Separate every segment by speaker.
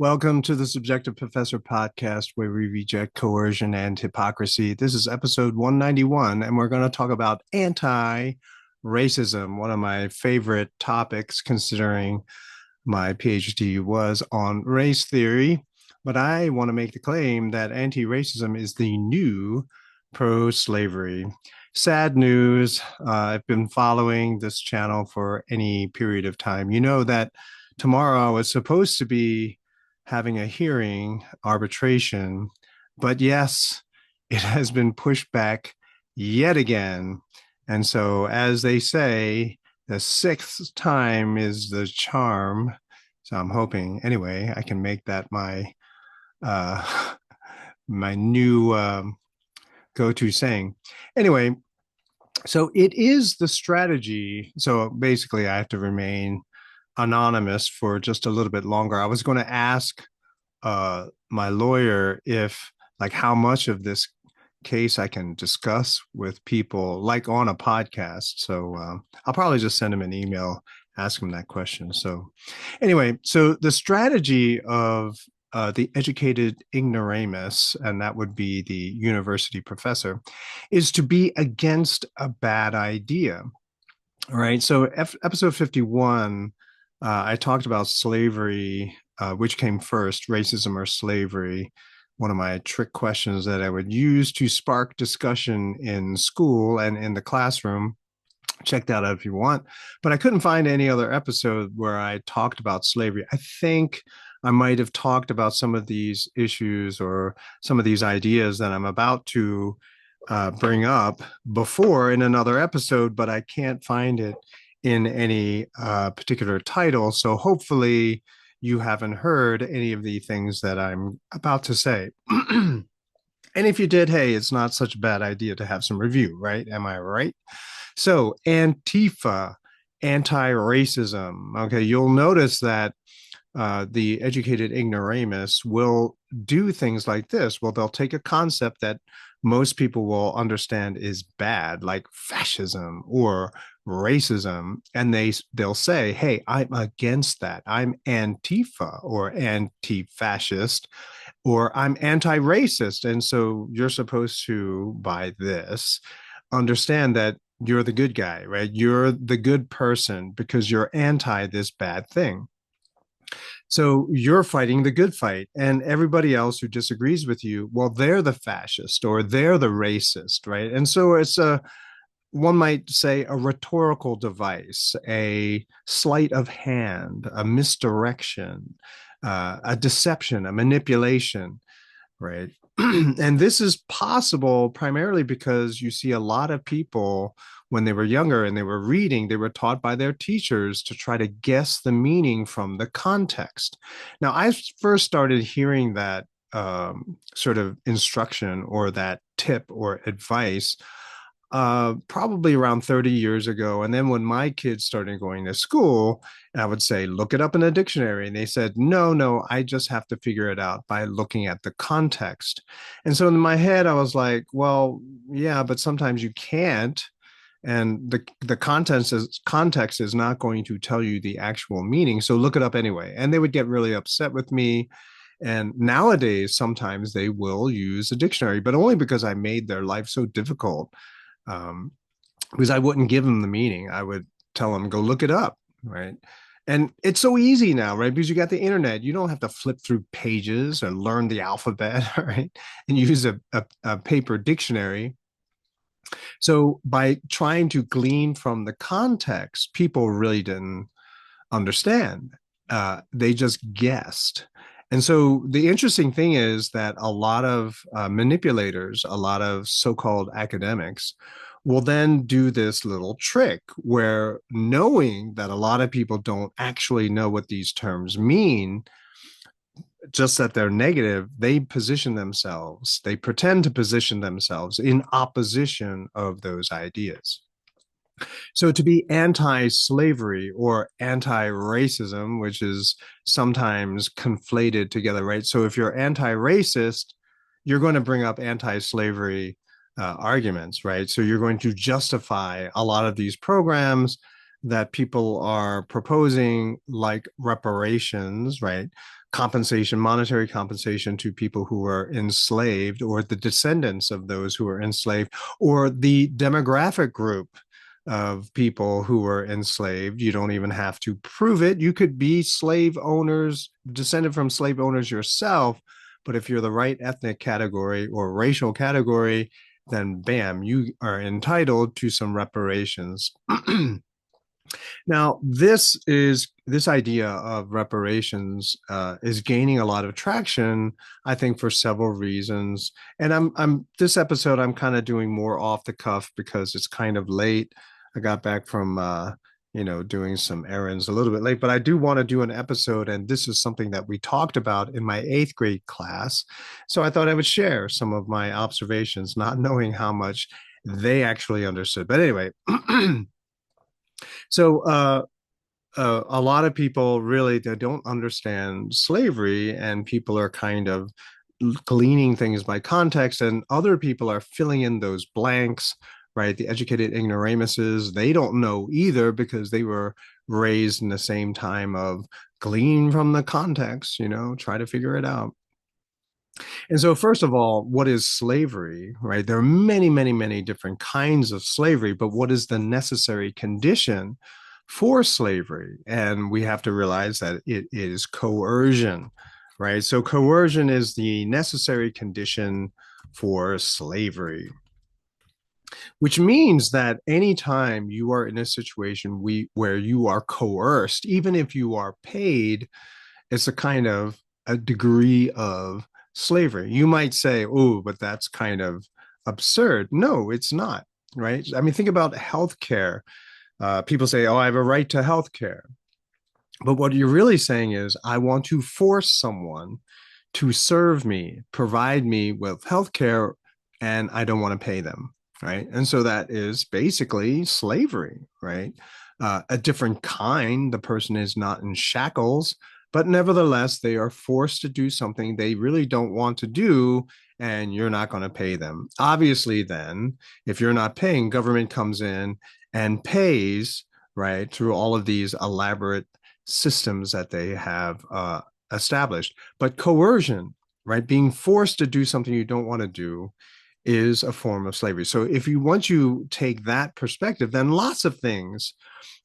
Speaker 1: Welcome to the Subjective Professor podcast, where we reject coercion and hypocrisy. This is episode 191, and we're going to talk about anti racism, one of my favorite topics, considering my PhD was on race theory. But I want to make the claim that anti racism is the new pro slavery. Sad news. I've been following this channel for any period of time. You know that tomorrow I was supposed to be having a hearing, arbitration, but yes, it has been pushed back yet again. And so, as they say, the sixth time is the charm. So I'm hoping, anyway, I can make that uh, my new go-to saying. Anyway, so it is the strategy. So basically, I have to remain anonymous for just a little bit longer. I was going to ask my lawyer if, like, how much of this case I can discuss with people, like on a podcast. So I'll probably just send him an email, ask him that question. So anyway, so the strategy of the educated ignoramus, and that would be the university professor, is to be against a bad idea. All right. So episode 51, I talked about slavery, which came first, racism or slavery. One of my trick questions that I would use to spark discussion in school and in the classroom. Check that out if you want. But I couldn't find any other episode where I talked about slavery. I think I might have talked about some of these issues or some of these ideas that I'm about to bring up before in another episode, but I can't find it in any particular title. So hopefully you haven't heard any of the things that I'm about to say. And if you did, hey, it's not such a bad idea to have some review, right? Am I right? So, Antifa, anti racism. Okay, you'll notice that the educated ignoramus will do things like this. Well, they'll take a concept that most people will understand is bad, like fascism or racism, and they'll say, "Hey, I'm against that. I'm Antifa or anti-fascist, or I'm anti-racist." And so you're supposed to, by this, understand that you're the good guy, right? You're the good person because you're anti this bad thing. So you're fighting the good fight, and everybody else who disagrees with you, well, they're the fascist or they're the racist, right? And so it's a, one might say, a rhetorical device, a sleight of hand, a misdirection, a deception, a manipulation, right? And this is possible primarily because you see a lot of people when they were younger and they were reading, they were taught by their teachers to try to guess the meaning from the context. Now, I first started hearing that sort of instruction or that tip or advice probably around 30 years ago. And then when my kids started going to school, I would say, look it up in a dictionary. And they said, no, I just have to figure it out by looking at the context. And so in my head, I was like, well, yeah, but sometimes you can't. And the context is not going to tell you the actual meaning. So look it up anyway. And they would get really upset with me. And nowadays, sometimes they will use a dictionary, but only because I made their life so difficult, um, because I wouldn't give them the meaning. I would tell them, go look it up, right? And it's so easy now, right? Because you got the internet. You don't have to flip through pages or learn the alphabet, right? And use a paper dictionary. So by trying to glean from the context, people really didn't understand. They just guessed. And so the interesting thing is that a lot of manipulators, a lot of so-called academics, will then do this little trick where, knowing that a lot of people don't actually know what these terms mean, just that they're negative, they position themselves, they pretend to position themselves in opposition of those ideas. So to be anti-slavery or anti-racism, which is sometimes conflated together, right? So if you're anti-racist, you're going to bring up anti-slavery arguments, right? So you're going to justify a lot of these programs that people are proposing, like reparations, right? compensation, monetary compensation to people who were enslaved or the descendants of those who were enslaved, or the demographic group of people who were enslaved. You don't even have to prove it. You could be slave owners, descended from slave owners yourself, but if you're the right ethnic category or racial category, then bam, you are entitled to some reparations. Now, this idea of reparations is gaining a lot of traction, I think, for several reasons. And I'm this episode I'm kind of doing more off the cuff because it's kind of late. I got back from doing some errands a little bit late, but I do want to do an episode, and this is something that we talked about in my eighth grade class. So I thought I would share some of my observations, not knowing how much they actually understood. But anyway. So a lot of people really they don't understand slavery, and people are kind of gleaning things by context, and other people are filling in those blanks, right? The educated ignoramuses, they don't know either because they were raised in the same time of glean from the context, try to figure it out. And so, first of all, what is slavery, right? There are many, many, many different kinds of slavery, but what is the necessary condition for slavery? And we have to realize that it is coercion, right? So, coercion is the necessary condition for slavery, which means that anytime you are in a situation where you are coerced, even if you are paid, it's a kind of a degree of slavery. You might say, oh, but that's kind of absurd. No, it's not, right? I mean, think about healthcare. People say, oh, I have a right to healthcare. But what you're really saying is, I want to force someone to serve me, provide me with healthcare, and I don't want to pay them, right? And so that is basically slavery, right? A different kind. The person is not in shackles, but nevertheless, they are forced to do something they really don't want to do, and you're not going to pay them. Obviously, then, if you're not paying, government comes in and pays, right, through all of these elaborate systems that they have established. But coercion, right, being forced to do something you don't want to do, is a form of slavery. So if you once you take that perspective, then lots of things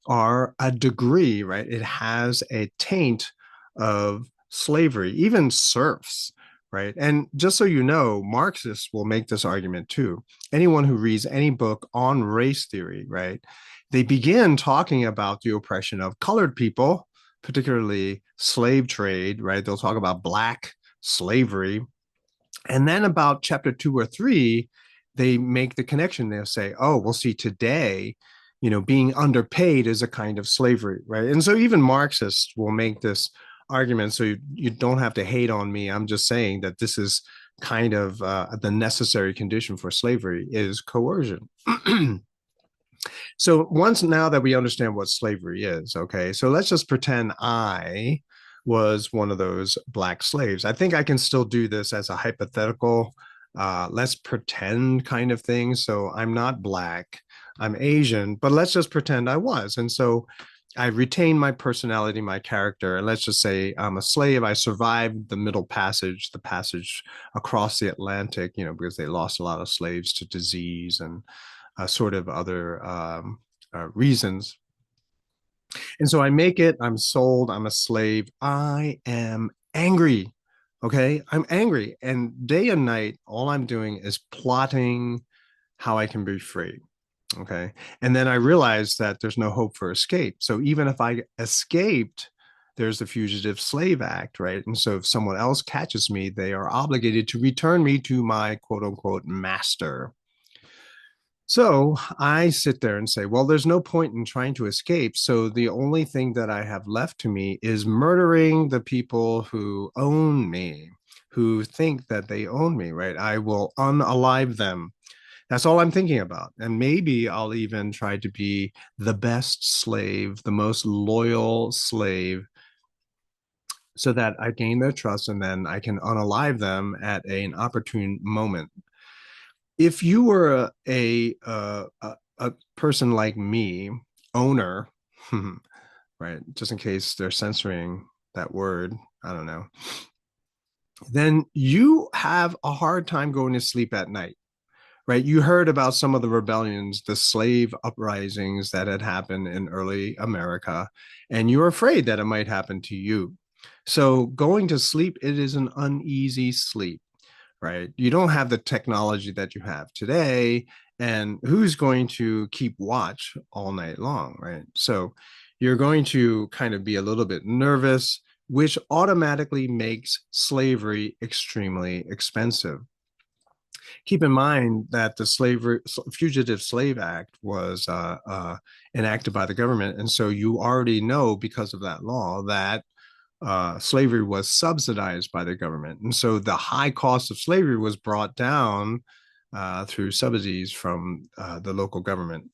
Speaker 1: are a degree, right? It has a taint of slavery, even serfs, right? And just so you know, Marxists will make this argument too. Anyone who reads any book on race theory, right? They begin talking about the oppression of colored people, particularly slave trade, right? They'll talk about black slavery. And then about chapter 2 or 3, they make the connection. They'll say, oh, we'll see today, being underpaid is a kind of slavery, right? And so even Marxists will make this argument. So you don't have to hate on me. I'm just saying that this is kind of the necessary condition for slavery is coercion. So once now that we understand what slavery is, okay, so let's just pretend I was one of those black slaves. I think I can still do this as a hypothetical, let's pretend kind of thing. So I'm not black, I'm Asian, but let's just pretend I was. And so I retain my personality, my character, and let's just say I'm a slave. I survived the Middle Passage, the passage across the Atlantic, because they lost a lot of slaves to disease and sort of other reasons. And so I make it, I'm sold, I'm a slave. I am angry. Okay. I'm angry. And day and night, all I'm doing is plotting how I can be free. Okay. And then I realized that there's no hope for escape. So even if I escaped, there's the Fugitive Slave Act, right? And so if someone else catches me, they are obligated to return me to my quote unquote master. So I sit there and say, well, there's no point in trying to escape. So the only thing that I have left to me is murdering the people who own me, who think that they own me, right? I will unalive them. That's all I'm thinking about. And maybe I'll even try to be the best slave, the most loyal slave, so that I gain their trust and then I can unalive them at an opportune moment. If you were a person like me, owner, right? Just in case they're censoring that word, I don't know, then you have a hard time going to sleep at night, right? You heard about some of the rebellions, the slave uprisings that had happened in early America, and you're afraid that it might happen to you. So going to sleep, it is an uneasy sleep, right? You don't have the technology that you have today, and who's going to keep watch all night long, right? So you're going to kind of be a little bit nervous, which automatically makes slavery extremely expensive. Keep in mind that the Fugitive Slave Act was enacted by the government, and so you already know because of that law that slavery was subsidized by the government, and so the high cost of slavery was brought down through subsidies from the local government.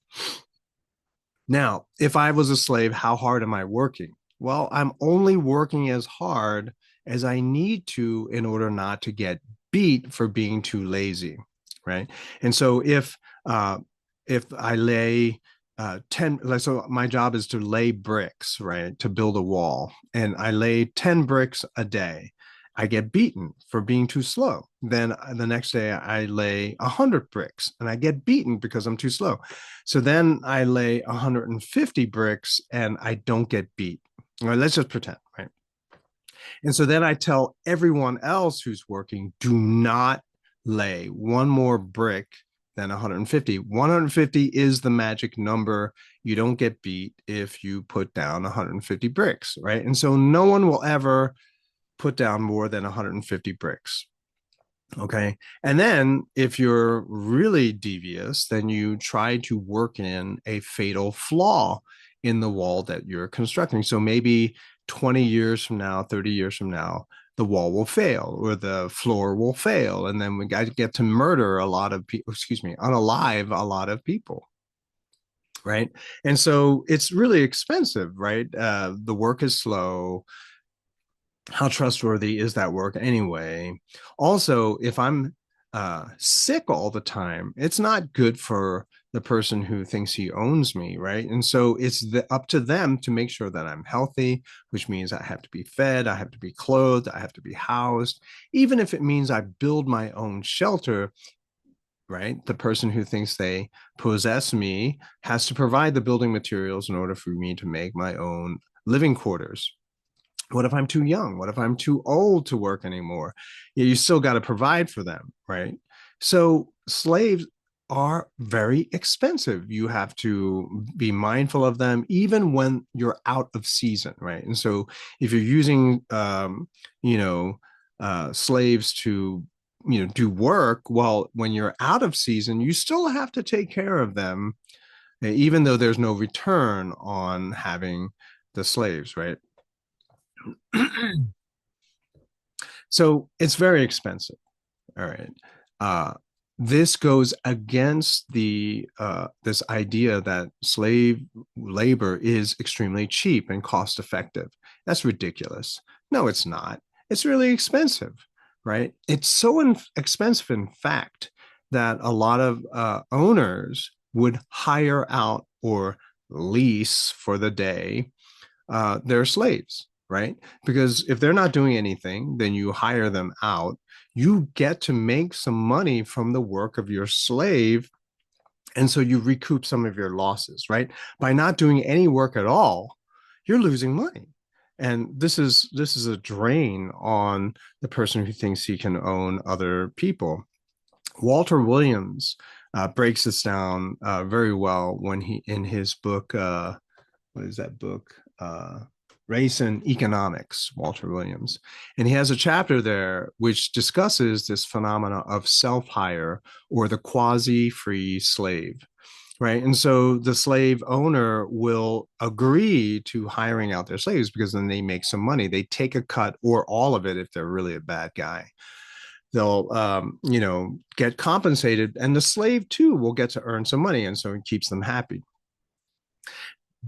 Speaker 1: Now, if I was a slave, how hard am I working? Well, I'm only working as hard as I need to in order not to get beat for being too lazy, right? And so if I lay 10, so my job is to lay bricks, right, to build a wall, and I lay 10 bricks a day. I get beaten for being too slow. Then the next day I lay 100 bricks and I get beaten because I'm too slow. So then I lay 150 bricks and I don't get beat. All right, let's just pretend, right? And so then I tell everyone else who's working, do not lay one more brick than 150. 150 is the magic number. You don't get beat if you put down 150 bricks, right? And so no one will ever put down more than 150 bricks. Okay. And then if you're really devious, then you try to work in a fatal flaw in the wall that you're constructing. So maybe 20 years from now, 30 years from now, the wall will fail or the floor will fail. And then we get to murder a lot of people, unalive a lot of people. Right. And so it's really expensive, right? The work is slow. How trustworthy is that work anyway? Also, if I'm sick all the time, it's not good for the person who thinks he owns me, right? And so it's up to them to make sure that I'm healthy, which means I have to be fed, I have to be clothed, I have to be housed, even if it means I build my own shelter. Right? The person who thinks they possess me has to provide the building materials in order for me to make my own living quarters. What if I'm too young? What if I'm too old to work anymore? You still got to provide for them, right? So slaves are very expensive. You have to be mindful of them even when you're out of season, right? And so if you're using, slaves to, do work, well, when you're out of season, you still have to take care of them, even though there's no return on having the slaves, right? So it's very expensive. All right. This goes against the this idea that slave labor is extremely cheap and cost effective. That's ridiculous. No, it's not. It's really expensive, right? It's so expensive, in fact, that a lot of owners would hire out or lease for the day their slaves, right? Because if they're not doing anything, then you hire them out. You get to make some money from the work of your slave. And so you recoup some of your losses, right? By not doing any work at all, you're losing money. And this is a drain on the person who thinks he can own other people. Walter Williams breaks this down very well when he in his book. What is that book? Race and Economics, Walter Williams. And he has a chapter there which discusses this phenomena of self-hire or the quasi-free slave, right? And so the slave owner will agree to hiring out their slaves because then they make some money. They take a cut or all of it if they're really a bad guy. They'll, get compensated, and the slave too will get to earn some money, and so it keeps them happy.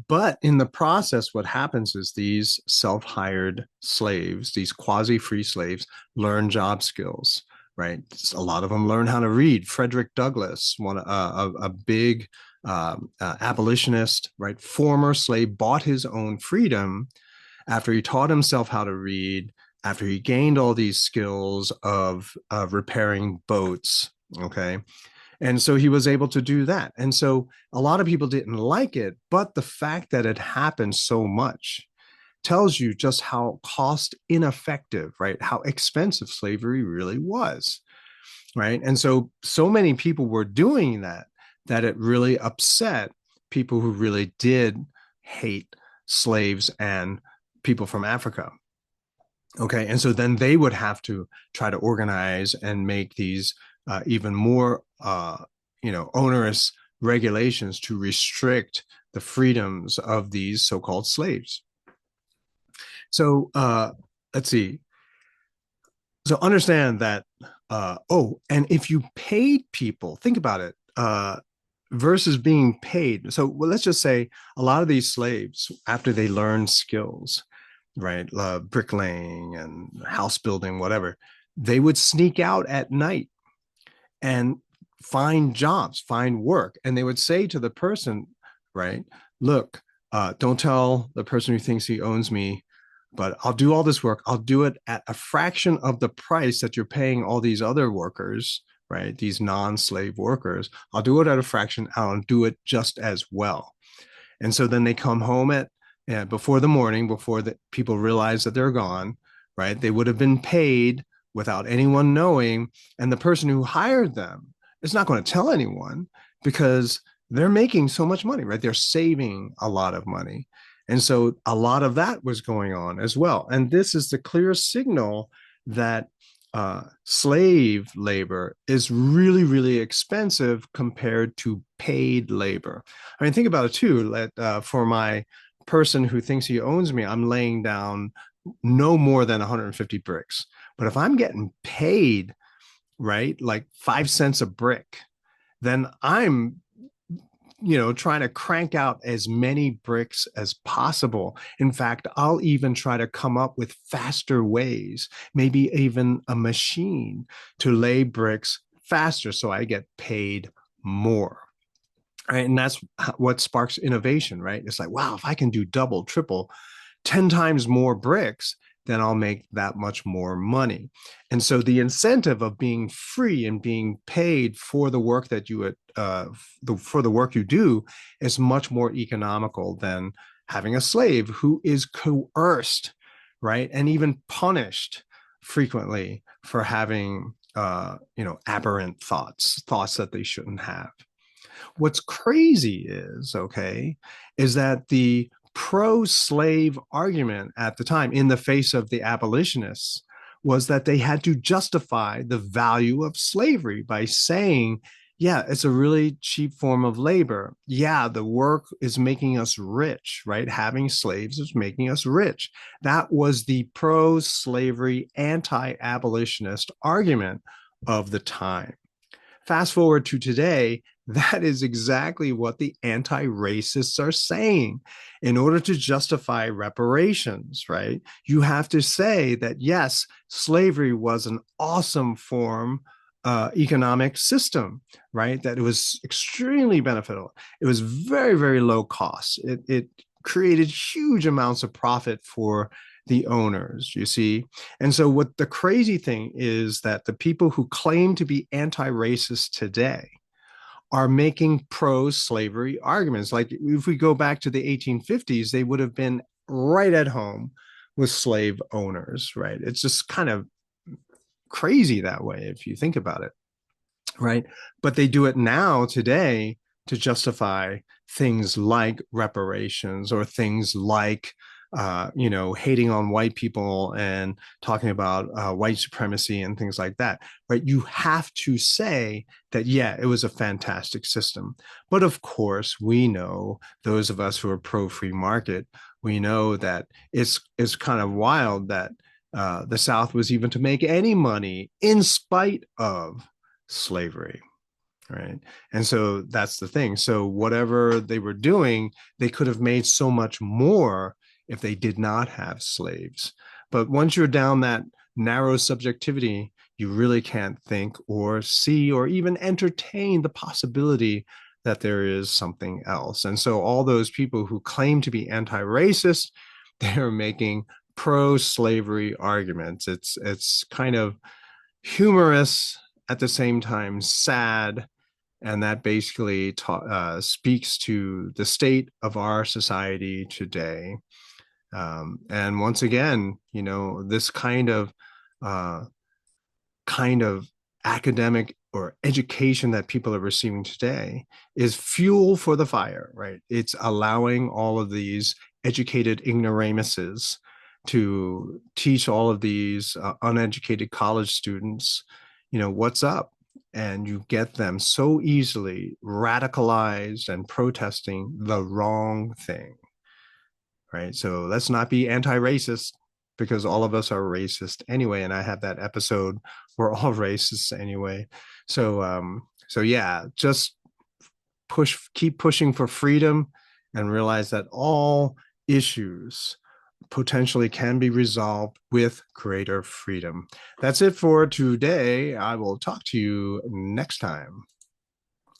Speaker 1: But in the process, what happens is these self-hired slaves, these quasi-free slaves, learn job skills, right? A lot of them learn how to read. Frederick Douglass, a big abolitionist, right, former slave, bought his own freedom after he taught himself how to read, after he gained all these skills of repairing boats, okay? And so he was able to do that. And so a lot of people didn't like it, but the fact that it happened so much tells you just how cost ineffective, right? How expensive slavery really was, right? And so many people were doing that that it really upset people who really did hate slaves and people from Africa. Okay, and so then they would have to try to organize and make these even more, onerous regulations to restrict the freedoms of these so-called slaves. So let's see. So understand that. And if you paid people, think about it. Versus being paid. So well, let's just say a lot of these slaves, after they learn skills, right, bricklaying and house building, whatever, they would sneak out at night and find jobs, find work, and they would say to the person, right, look, don't tell the person who thinks he owns me, but I'll do all this work. I'll do it at a fraction of the price that you're paying all these other workers, right? These non-slave workers. I'll do it at a fraction. I'll do it just as well. And so then they come home at before the morning, before the people realize that they're gone, right? They would have been paid without anyone knowing. And the person who hired them is not going to tell anyone because they're making so much money, right? They're saving a lot of money. And so a lot of that was going on as well. And this is the clear signal that slave labor is really, really expensive compared to paid labor. I mean, think about it too. For my person who thinks he owns me, I'm laying down no more than 150 bricks. But if I'm getting paid, right, like 5 cents a brick, then I'm trying to crank out as many bricks as possible. In fact, I'll even try to come up with faster ways, maybe even a machine to lay bricks faster so I get paid more. Right. And that's what sparks innovation, right? It's like, wow, if I can do double, triple, 10 times more bricks, then I'll make that much more money. And so the incentive of being free and being paid for the work that for the work you do is much more economical than having a slave who is coerced, right? And even punished frequently for having, aberrant thoughts that they shouldn't have. What's crazy is that the pro-slave argument at the time in the face of the abolitionists was that they had to justify the value of slavery by saying, yeah, it's a really cheap form of labor. Yeah, the work is making us rich, right? Having slaves is making us rich. That was the pro-slavery, anti-abolitionist argument of the time. Fast forward to today, that is exactly what the anti-racists are saying. In order to justify reparations, right, you have to say that, yes, slavery was an awesome form economic system, right? That it was extremely beneficial. It was very, very low cost. It created huge amounts of profit for the owners, you see. And so what the crazy thing is that the people who claim to be anti-racist today are making pro-slavery arguments. Like if we go back to the 1850s, they would have been right at home with slave owners, right? It's just kind of crazy that way if you think about it, right? But they do it now today to justify things like reparations or things like hating on white people and talking about white supremacy and things like that, right? You have to say that, yeah, it was a fantastic system. But of course, we know, those of us who are pro-free market, we know that it's kind of wild that the South was even to make any money in spite of slavery. Right. And so that's the thing. So whatever they were doing, they could have made so much more if they did not have slaves. But once you're down that narrow subjectivity, you really can't think or see or even entertain the possibility that there is something else. And so all those people who claim to be anti-racist, they're making pro-slavery arguments. It's kind of humorous, at the same time sad, and that basically speaks to the state of our society today. And once again, this uh, kind of academic or education that people are receiving today is fuel for the fire, right? It's allowing all of these educated ignoramuses to teach all of these uneducated college students, what's up. And you get them so easily radicalized and protesting the wrong thing, right? So let's not be anti-racist, because all of us are racist anyway. And I have that episode, we're all racists anyway. So yeah, just keep pushing for freedom, and realize that all issues potentially can be resolved with greater freedom. That's it for today. I will talk to you next time.